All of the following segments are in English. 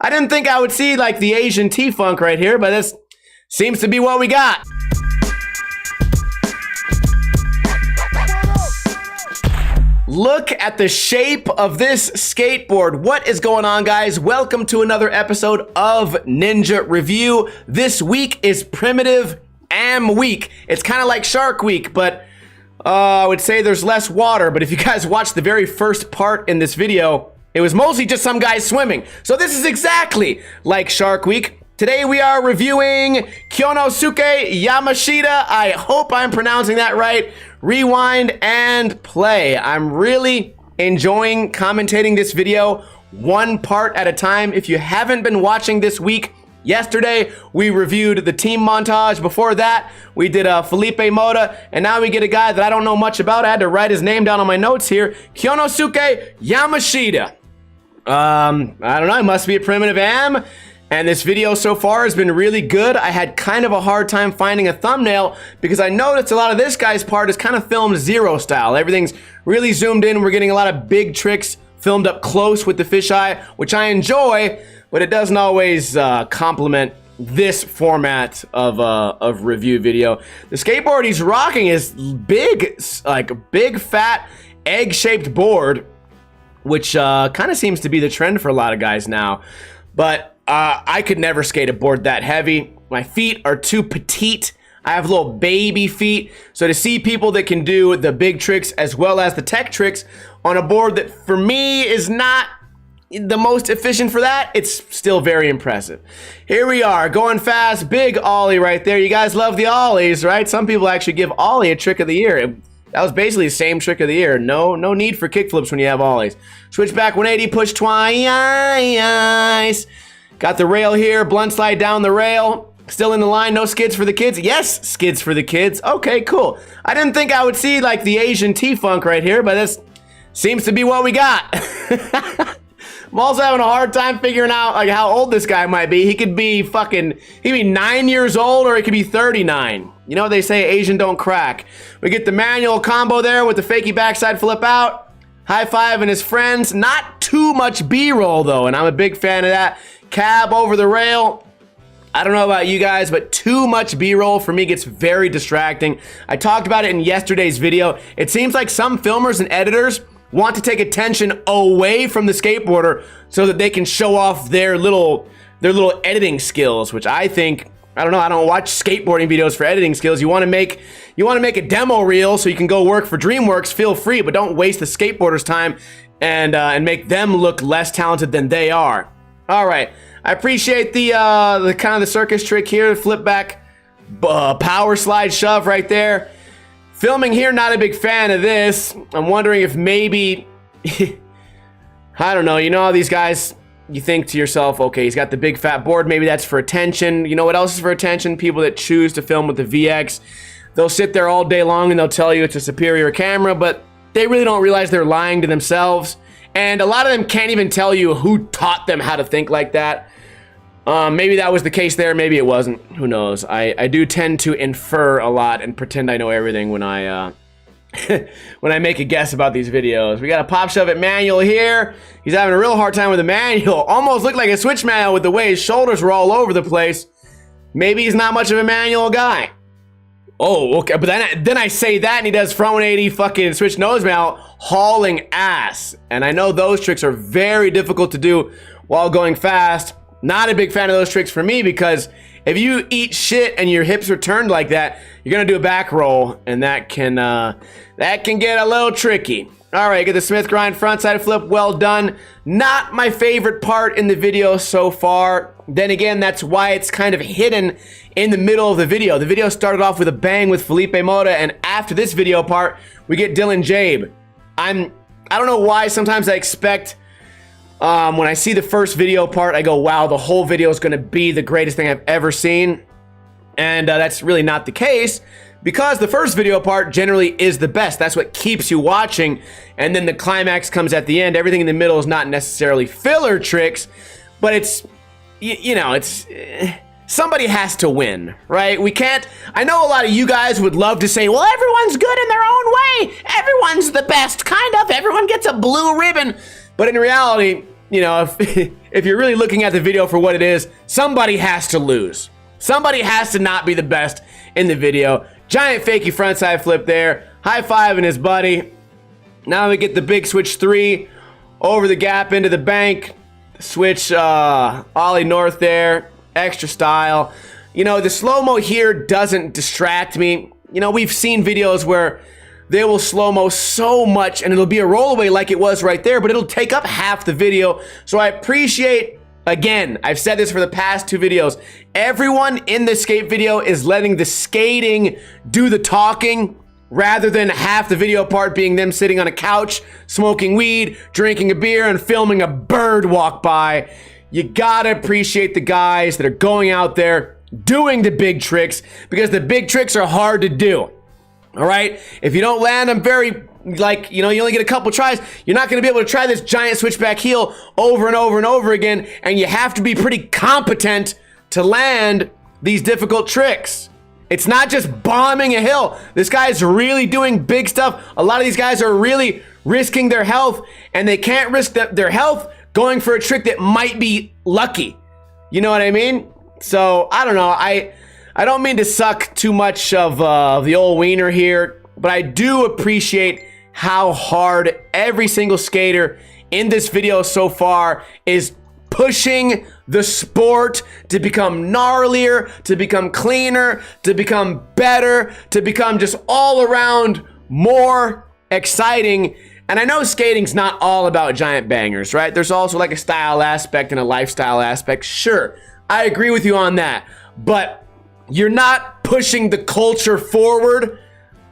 I didn't think I would see like the Asian T-Funk right here, but this seems to be what we got. Look at the shape of this skateboard. What is going on, guys? Welcome to another episode of Ninja Review. This week is Primitive Am Week. It's kind of like Shark Week, but I would say there's less water. But if you guys watched the very first part in this video, it was mostly just some guys swimming. So this is exactly like Shark Week. Today we are reviewing Kyonosuke Yamashita. I hope I'm pronouncing that right. Rewind and play. I'm really enjoying commentating this video one part at a time. If you haven't been watching this week, yesterday we reviewed the team montage. Before that, we did Felipe Mota, and now we get a guy that I don't know much about. I had to write his name down on my notes here. Kyonosuke Yamashita. I don't know, it must be a primitive am. And this video so far has been really good. I had kind of a hard time finding a thumbnail because I noticed a lot of this guy's part is kind of filmed zero style. Everything's really zoomed in. We're getting a lot of big tricks filmed up close with the fisheye, which I enjoy, but it doesn't always complement this format of review video. The skateboard he's rocking is big, like a big fat egg-shaped board, which kind of seems to be the trend for a lot of guys now. But I could never skate a board that heavy. My feet are too petite. I have little baby feet. So to see people that can do the big tricks as well as the tech tricks on a board that for me is not the most efficient for that, it's still very impressive. Here we are, going fast, big ollie right there. You guys love the ollies, right? Some people actually give ollie a trick of the year. That was basically the same trick of the year. No need for kickflips when you have ollies. Switch back 180, push twice. Got the rail here, blunt slide down the rail. Still in the line, no skids for the kids. Yes, skids for the kids. Okay, cool. I didn't think I would see like the Asian T-Funk right here, but this seems to be what we got. I'm also having a hard time figuring out like how old this guy might be. He could be 9 years old or he could be 39. You know what they say, Asian don't crack. We get the manual combo there with the fakie backside flip out. High five and his friends. Not too much B-roll though, and I'm a big fan of that. Cab over the rail. I don't know about you guys, but too much B-roll for me gets very distracting. I talked about it in yesterday's video. It seems like some filmers and editors want to take attention away from the skateboarder so that they can show off their little editing skills, which I think, I don't know, I don't watch skateboarding videos for editing skills. You want to make a demo reel so you can go work for DreamWorks, feel free, but don't waste the skateboarder's time and make them look less talented than they are. All right, I appreciate the kind of the circus trick here, flip back, power slide shove right there. Filming here, not a big fan of this. I'm wondering if maybe, I don't know, you know how these guys, you think to yourself, okay, he's got the big fat board, maybe that's for attention. You know what else is for attention? People that choose to film with the VX, they'll sit there all day long and they'll tell you it's a superior camera, but they really don't realize they're lying to themselves. And a lot of them can't even tell you who taught them how to think like that. Maybe that was the case there, maybe it wasn't. Who knows? I do tend to infer a lot and pretend I know everything when I when I make a guess about these videos. We got a pop shove at manual here. He's having a real hard time with the manual. Almost looked like a switch manual with the way his shoulders were all over the place. Maybe he's not much of a manual guy. Oh, okay, but then I say that and he does front 180 fucking switch nose mount, hauling ass. And I know those tricks are very difficult to do while going fast. Not a big fan of those tricks for me because if you eat shit and your hips are turned like that, you're gonna do a back roll and that can get a little tricky. All right, get the Smith grind frontside flip, well done. Not my favorite part in the video so far. Then again, that's why it's kind of hidden in the middle of the video. The video started off with a bang with Felipe Mota, and after this video part, we get Dylan Jabe. I don't know why sometimes I expect, when I see the first video part, I go, wow, the whole video is gonna be the greatest thing I've ever seen. And that's really not the case, because the first video part generally is the best. That's what keeps you watching, and then the climax comes at the end. Everything in the middle is not necessarily filler tricks, but it's, you know, it's, somebody has to win, right? We can't, I know a lot of you guys would love to say, well, everyone's good in their own way. Everyone's the best, kind of. Everyone gets a blue ribbon. But in reality, you know, if, if you're really looking at the video for what it is, somebody has to lose. Somebody has to not be the best in the video. Giant fakie frontside flip there. High fiving his buddy. Now we get the big switch 3 over the gap into the bank. Switch ollie north there. Extra style. You know, the slow-mo here doesn't distract me. You know, we've seen videos where they will slow-mo so much and it'll be a rollaway like it was right there, but it'll take up half the video. So I appreciate, again, I've said this for the past 2 videos, everyone in the skate video is letting the skating do the talking rather than half the video part being them sitting on a couch, smoking weed, drinking a beer, and filming a bird walk by. You gotta appreciate the guys that are going out there doing the big tricks, because the big tricks are hard to do. All right, if you don't land them very, like, you know, you only get a couple tries, you're not going to be able to try this giant switchback heel over and over and over again, and you have to be pretty competent to land these difficult tricks. It's not just bombing a hill. This guy's really doing big stuff. A lot of these guys are really risking their health, and they can't risk their health going for a trick that might be lucky. You know what I mean? So, I don't know. I don't mean to suck too much of the old wiener here, but I do appreciate how hard every single skater in this video so far is pushing the sport to become gnarlier, to become cleaner, to become better, to become just all around more exciting. And I know skating's not all about giant bangers, right? There's also like a style aspect and a lifestyle aspect. Sure, I agree with you on that, but you're not pushing the culture forward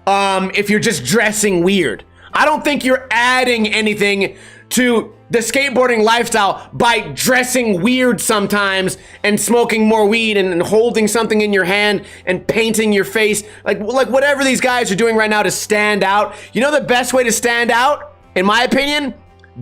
if you're just dressing weird. I don't think you're adding anything to the skateboarding lifestyle by dressing weird sometimes and smoking more weed and holding something in your hand and painting your face. Like whatever these guys are doing right now to stand out. You know the best way to stand out, in my opinion?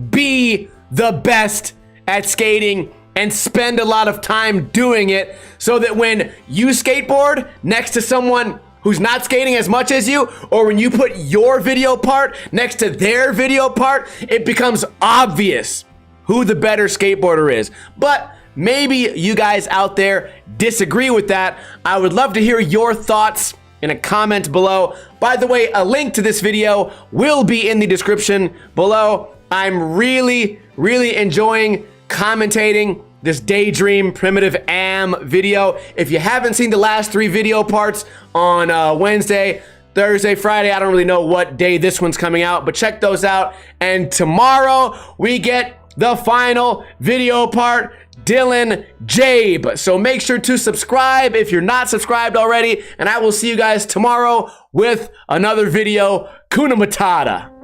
Be the best at skating and spend a lot of time doing it, so that when you skateboard next to someone who's not skating as much as you, or when you put your video part next to their video part, it becomes obvious who the better skateboarder is. But maybe you guys out there disagree with that. I would love to hear your thoughts in a comment below. By the way, a link to this video will be in the description below. I'm really enjoying commentating this Daydream Primitive Am video. If you haven't seen the last 3 video parts on Wednesday, Thursday, Friday, I don't really know what day this one's coming out, but check those out. And tomorrow we get the final video part, Dylan Jabe. So make sure to subscribe if you're not subscribed already, and I will see you guys tomorrow with another video. Kuna Matata.